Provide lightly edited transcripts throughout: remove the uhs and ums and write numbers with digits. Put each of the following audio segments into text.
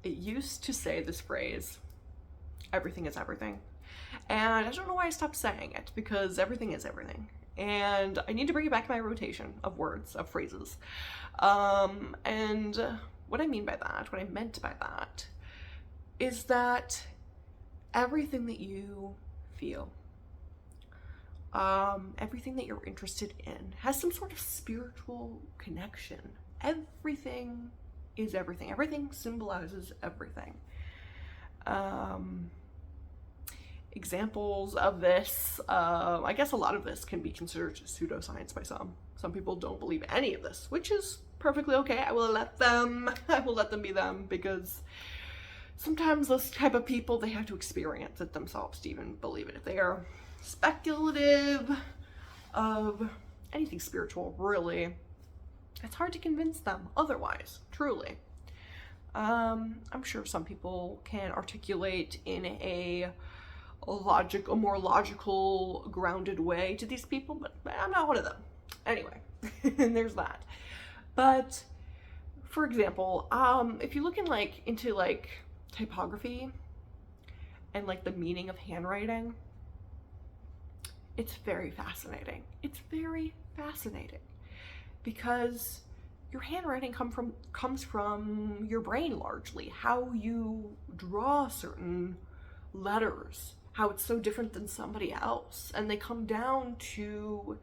It used to say this phrase, everything is everything. And I don't know why I stopped saying it, because everything is everything. And I need to bring it back to my rotation of words, of phrases. And what I mean by that, what I meant by that, is that everything that you feel, everything that you're interested in, has some sort of spiritual connection. Everything is everything. Everything symbolizes everything. Examples of this, I guess a lot of this can be considered pseudoscience by some. Some people don't believe any of this, which is perfectly okay. I will let them be them, because sometimes those type of people, they have to experience it themselves to even believe it. If they are speculative of anything spiritual, really, it's hard to convince them otherwise, truly. I'm sure some people can articulate in a more logical, grounded way to these people, but I'm not one of them. Anyway, and there's that. But for example, if you look into typography and the meaning of handwriting, it's very fascinating. It's very fascinating because your handwriting comes from your brain largely. How you draw certain letters, how it's so different than somebody else, and they come down to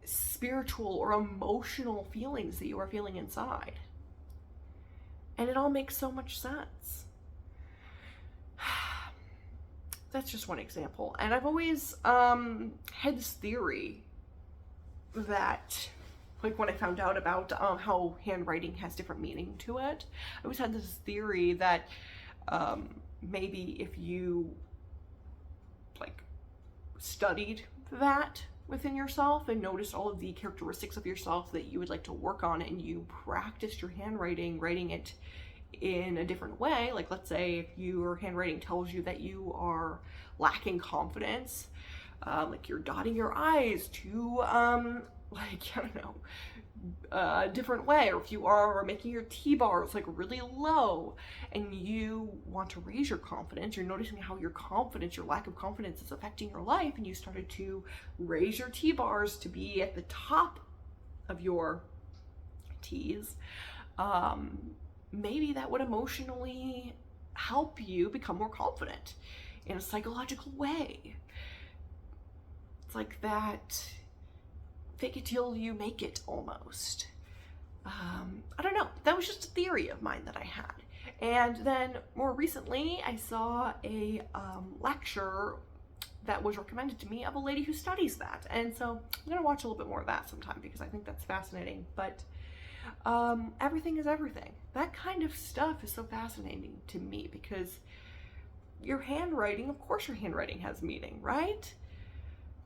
spiritual or emotional feelings that you are feeling inside. And it all makes so much sense. That's just one example. And I've always had this theory that, when I found out about how handwriting has different meaning to it, I always had this theory that maybe if you studied that within yourself and noticed all of the characteristics of yourself that you would like to work on, and you practiced your handwriting, writing it in a different way, let's say if your handwriting tells you that you are lacking confidence, you're dotting your I's to I don't know, a different way, or if you are making your T-bars really low and you want to raise your confidence, you're noticing how your lack of confidence is affecting your life, and you started to raise your T-bars to be at the top of your T's, maybe that would emotionally help you become more confident in a psychological way. It's like that fake it till you make it almost. I don't know. That was just a theory of mine that I had. And then more recently, I saw a lecture that was recommended to me of a lady who studies that. And so I'm going to watch a little bit more of that sometime, because I think that's fascinating. But everything is everything. That kind of stuff is so fascinating to me, because your handwriting, of course your handwriting has meaning, right?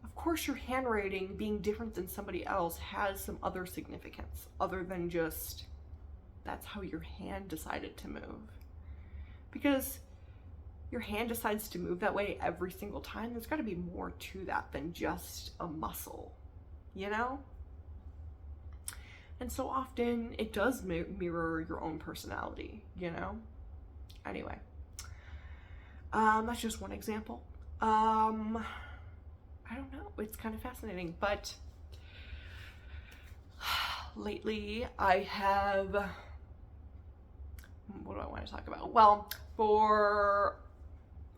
Of course your handwriting being different than somebody else has some other significance other than just that's how your hand decided to move. Because your hand decides to move that way every single time, there's got to be more to that than just a muscle, you know? And so often it does mirror your own personality, you know? Anyway, that's just one example. I don't know, it's kind of fascinating, but lately I have, what do I want to talk about? Well, for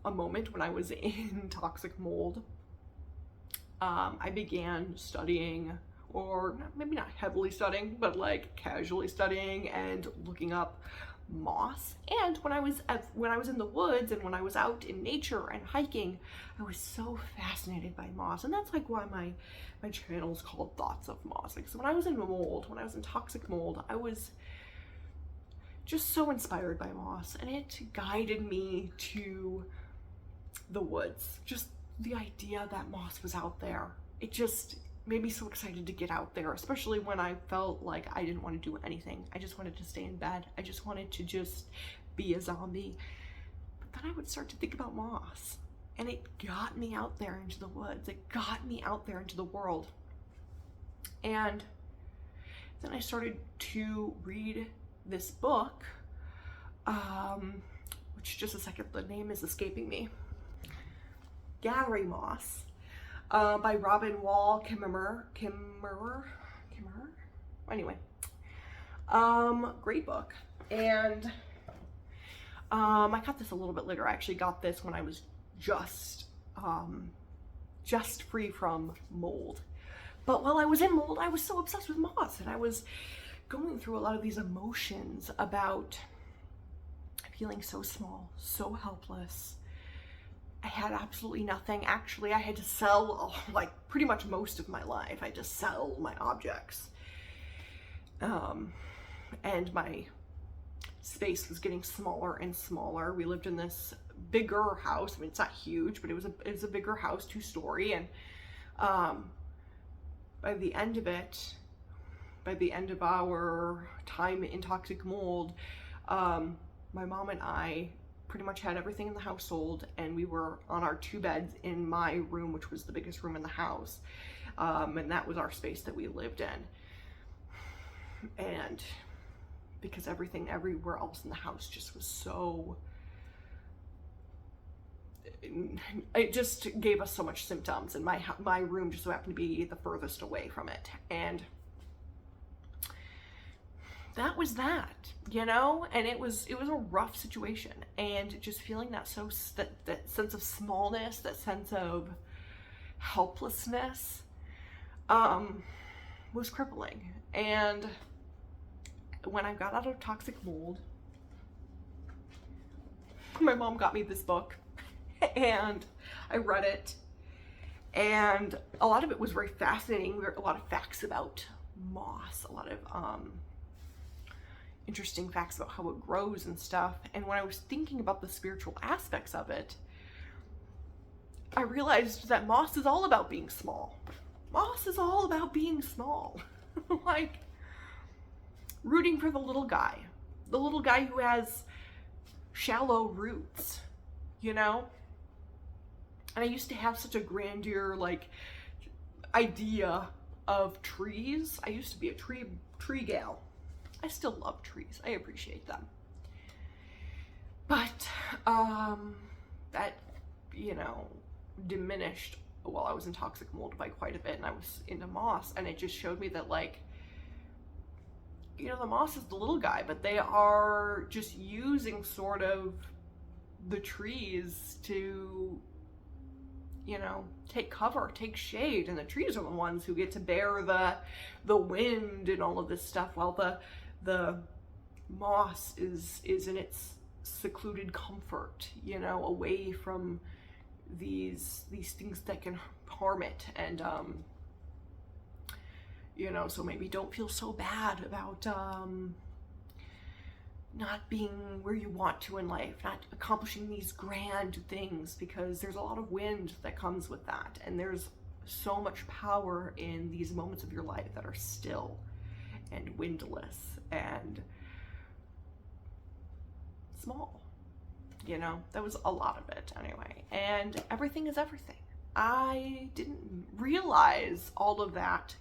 a moment when I was in toxic mold, I began studying, or maybe not heavily studying, but casually studying and looking up moss. And when I was in the woods and when I was out in nature and hiking, I was so fascinated by moss. And that's why my channel is called Thoughts of Moss. So when I was in toxic mold, I was just so inspired by moss, and it guided me to the woods. Just the idea that moss was out there, it just made me so excited to get out there, especially when I felt like I didn't want to do anything. I just wanted to stay in bed. I just wanted to just be a zombie. But then I would start to think about moss, and it got me out there into the woods. It got me out there into the world. And then I started to read this book which just a second, the name is escaping me. Gallery Moss, by Robin Wall Kimmerer. Anyway, great book. And I got this a little bit later. I actually got this when I was just free from mold. But while I was in mold, I was so obsessed with moss, and I was going through a lot of these emotions about feeling so small, so helpless. I had absolutely nothing. Actually, I had to sell, like, pretty much most of my life. I had to sell my objects. And my space was getting smaller and smaller. We lived in this bigger house. I mean, it's not huge, but it was a bigger house, 2-story. And by the end of it, by the end of our time in toxic mold, my mom and I pretty much had everything in the household, and we were on our 2 beds in my room, which was the biggest room in the house. And that was our space that we lived in. And because everything everywhere else in the house just was so, it just gave us so much symptoms, and my room just so happened to be the furthest away from it. And that was that, you know, and it was a rough situation, and just feeling that that sense of smallness, that sense of helplessness, was crippling. And when I got out of toxic mold, my mom got me this book, and I read it, and a lot of it was very fascinating. There were a lot of facts about moss, a lot of interesting facts about how it grows and stuff. And when I was thinking about the spiritual aspects of it, I realized that moss is all about being small. Moss is all about being small. Like, rooting for the little guy who has shallow roots, you know? And I used to have such a grandeur, like, idea of trees. I used to be a tree gal. I still love trees. I appreciate them. But that, you know, diminished while I was in toxic mold by quite a bit, and I was into moss, and it just showed me that, like, you know, the moss is the little guy, but they are just using sort of the trees to, you know, take cover, take shade, and the trees are the ones who get to bear the wind and all of this stuff, while the moss is in its secluded comfort, you know, away from these things that can harm it. And you know, so maybe don't feel so bad about not being where you want to in life, not accomplishing these grand things, because there's a lot of wind that comes with that, and there's so much power in these moments of your life that are still and windless and small. You know, that was a lot of it anyway. And everything is everything. I didn't realize all of that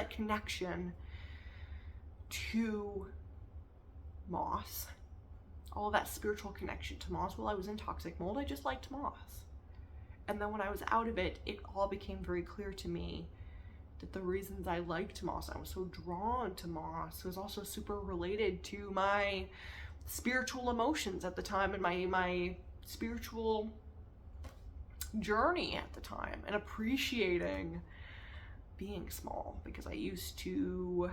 connection to moss, all of that spiritual connection to moss while I was in toxic mold. I just liked moss. And then when I was out of it, it all became very clear to me that the reasons I liked moss, I was so drawn to moss, was also super related to my spiritual emotions at the time, and my spiritual journey at the time, and appreciating being small, because I used to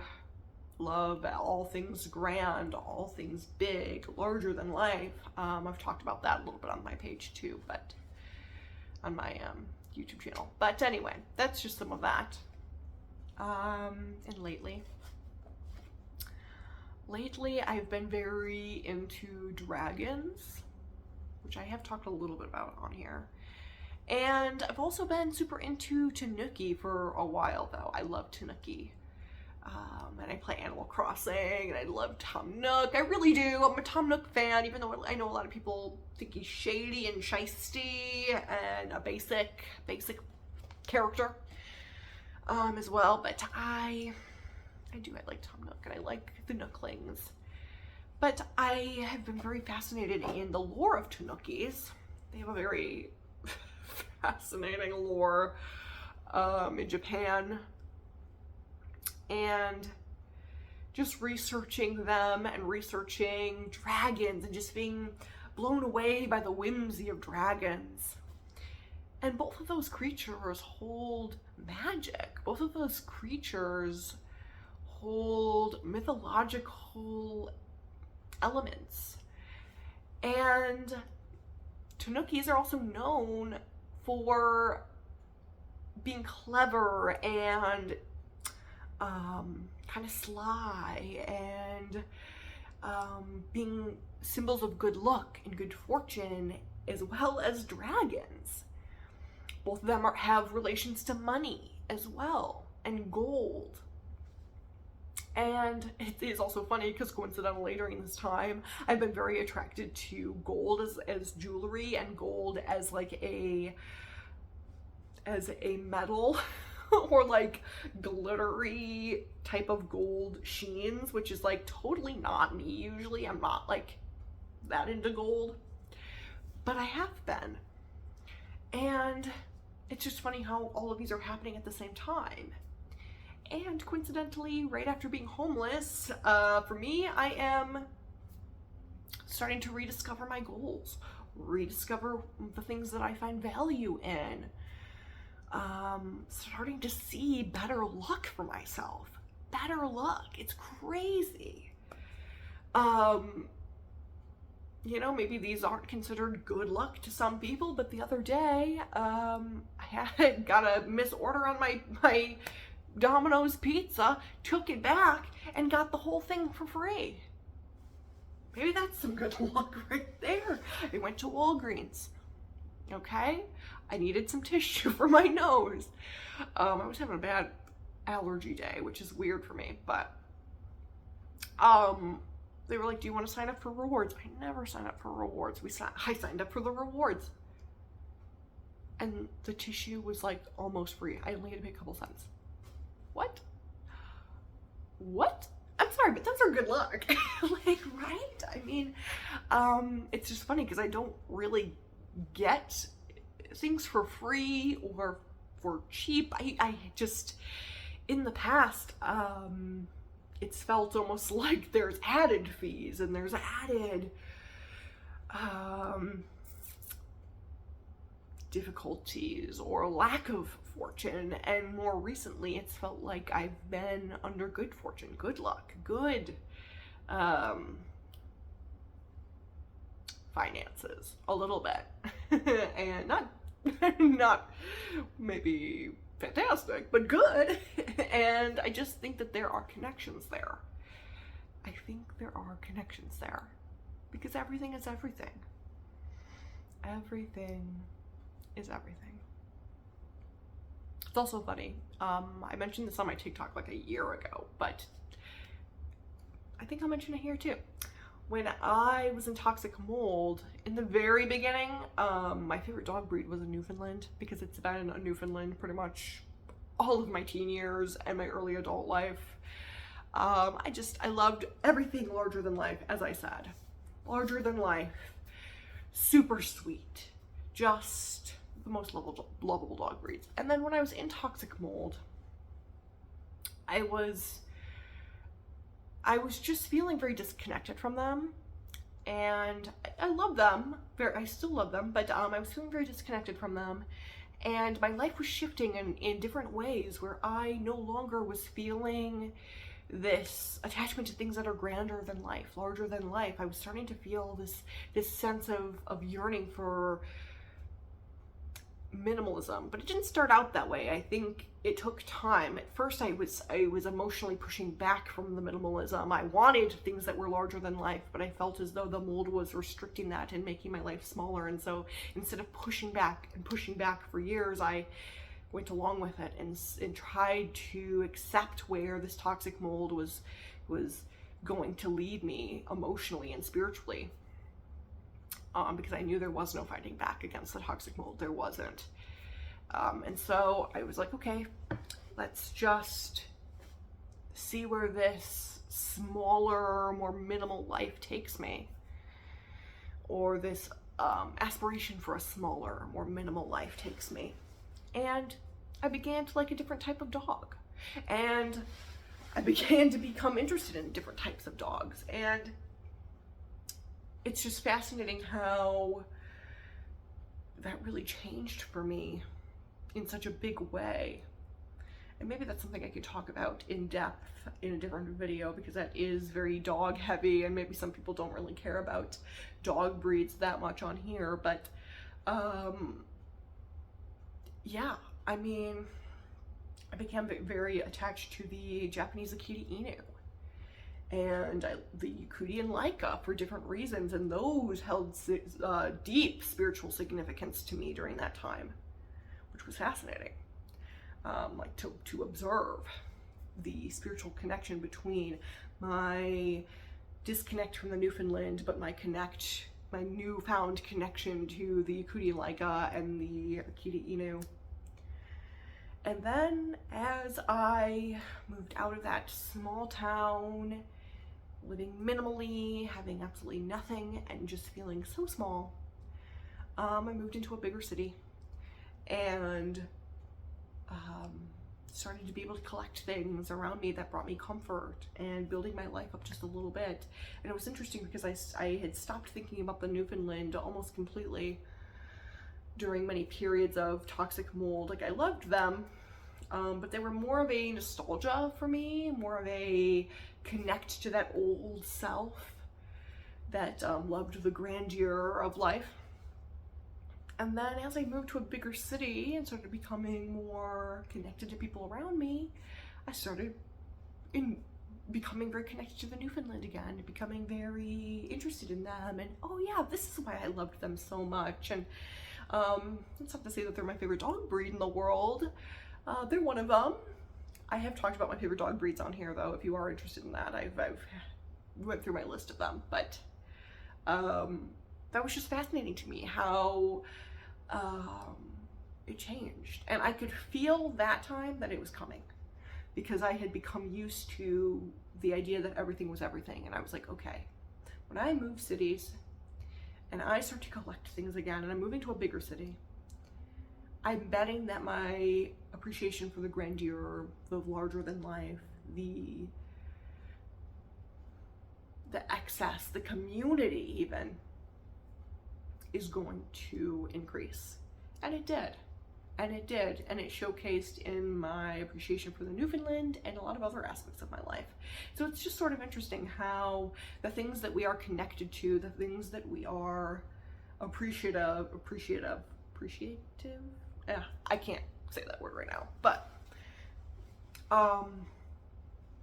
love all things grand, all things big, larger than life. I've talked about that a little bit on my page too, but on my YouTube channel. But anyway, that's just some of that. And lately I've been very into dragons, which I have talked a little bit about on here. And I've also been super into Tanuki for a while, though. I love Tanuki. And I play Animal Crossing, and I love Tom Nook. I really do. I'm a Tom Nook fan, even though I know a lot of people think he's shady and shisty and a basic character as well. But I like Tom Nook, and I like the Nooklings. But I have been very fascinated in the lore of Tanukis. They have a very fascinating lore in Japan. And just researching them and researching dragons and just being blown away by the whimsy of dragons. And both of those creatures hold magic. Both of those creatures hold mythological elements. And Tanukis are also known for being clever and kind of sly and being symbols of good luck and good fortune, as well as dragons. Both of them have relations to money as well, and gold. And it is also funny because coincidentally during this time, I've been very attracted to gold as jewelry, and gold as like a metal or like glittery type of gold sheens, which is like totally not me usually. I'm not like that into gold, but I have been. And it's just funny how all of these are happening at the same time. And coincidentally, right after being homeless, for me, I am starting to rediscover my goals, rediscover the things that I find value in, starting to see better luck for myself. Better luck. It's crazy. You know, maybe these aren't considered good luck to some people, but the other day, I got a misorder on my Domino's pizza, took it back, and got the whole thing for free. Maybe that's some good luck right there. I went to Walgreens. Okay? I needed some tissue for my nose. I was having a bad allergy day, which is weird for me, but they were like, do you want to sign up for rewards? I never sign up for rewards. I signed up for the rewards. And the tissue was like almost free. I only had to pay a couple cents. What? I'm sorry, but those are good luck. Like, right? I mean, it's just funny because I don't really get things for free or for cheap. I just, in the past, it's felt almost like there's added fees and there's added difficulties or lack of fortune, and more recently it's felt like I've been under good fortune, good luck, good finances a little bit. And not maybe fantastic, but good. And I just think that there are connections there. I think there are connections there because everything is everything. Everything is everything. It's also funny. I mentioned this on my TikTok like a year ago, but I think I'll mention it here too. When I was in toxic mold, in the very beginning, my favorite dog breed was a Newfoundland because it's been a Newfoundland pretty much all of my teen years and my early adult life. I loved everything larger than life, as I said. Larger than life, super sweet, just the most lovable dog breeds. And then when I was in toxic mold, I was just feeling very disconnected from them, and I love them. I still love them, but I was feeling very disconnected from them, and my life was shifting in different ways where I no longer was feeling this attachment to things that are grander than life, larger than life. I was starting to feel this sense of yearning for minimalism, but it didn't start out that way. I think it took time. At first I was emotionally pushing back from the minimalism. I wanted things that were larger than life, but I felt as though the mold was restricting that and making my life smaller. And so instead of pushing back for years, I went along with it and tried to accept where this toxic mold was going to lead me emotionally and spiritually. Because I knew there was no fighting back against the toxic mold. There wasn't. And so I was like, okay, let's just see where this smaller, more minimal life takes me, or this aspiration for a smaller, more minimal life takes me. And I began to like a different type of dog. And I began to become interested in different types of dogs. And it's just fascinating how that really changed for me in such a big way. And maybe that's something I could talk about in depth in a different video, because that is very dog heavy, and maybe some people don't really care about dog breeds that much on here. But yeah, I mean, I became very attached to the Japanese Akita Inu and the Yukuri and Laika for different reasons, and those held deep spiritual significance to me during that time, which was fascinating. Like to observe the spiritual connection between my disconnect from the Newfoundland, but my newfound connection to the Yukuri and Laika and the Akita Inu. And then as I moved out of that small town, living minimally, having absolutely nothing, and just feeling so small, I moved into a bigger city and started to be able to collect things around me that brought me comfort and building my life up just a little bit. And it was interesting because I had stopped thinking about the Newfoundland almost completely during many periods of toxic mold. Like, I loved them, but they were more of a nostalgia for me, more of a connect to that old self that loved the grandeur of life. And then as I moved to a bigger city and started becoming more connected to people around me, I started becoming very connected to the Newfoundland again, becoming very interested in them. And oh yeah, this is why I loved them so much. And it's not to say that they're my favorite dog breed in the world. They're one of them. I have talked about my favorite dog breeds on here, though, if you are interested in that. I've went through my list of them. But that was just fascinating to me, how it changed. And I could feel that time that it was coming, because I had become used to the idea that everything was everything. And I was like, okay, when I move cities and I start to collect things again, and I'm moving to a bigger city, I'm betting that my appreciation for the grandeur, the larger than life, the excess, the community even, is going to increase. And it did. And it did. And it showcased in my appreciation for the Newfoundland and a lot of other aspects of my life. So it's just sort of interesting how the things that we are connected to, the things that we are appreciative, yeah, I can't say that word right now, but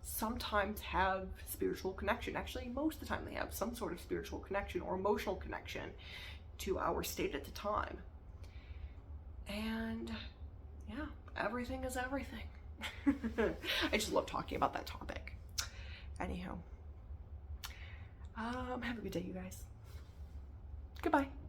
sometimes have spiritual connection. Actually, most of the time they have some sort of spiritual connection or emotional connection to our state at the time. And yeah, everything is everything. I just love talking about that topic. Anyhow, have a good day, you guys. Goodbye.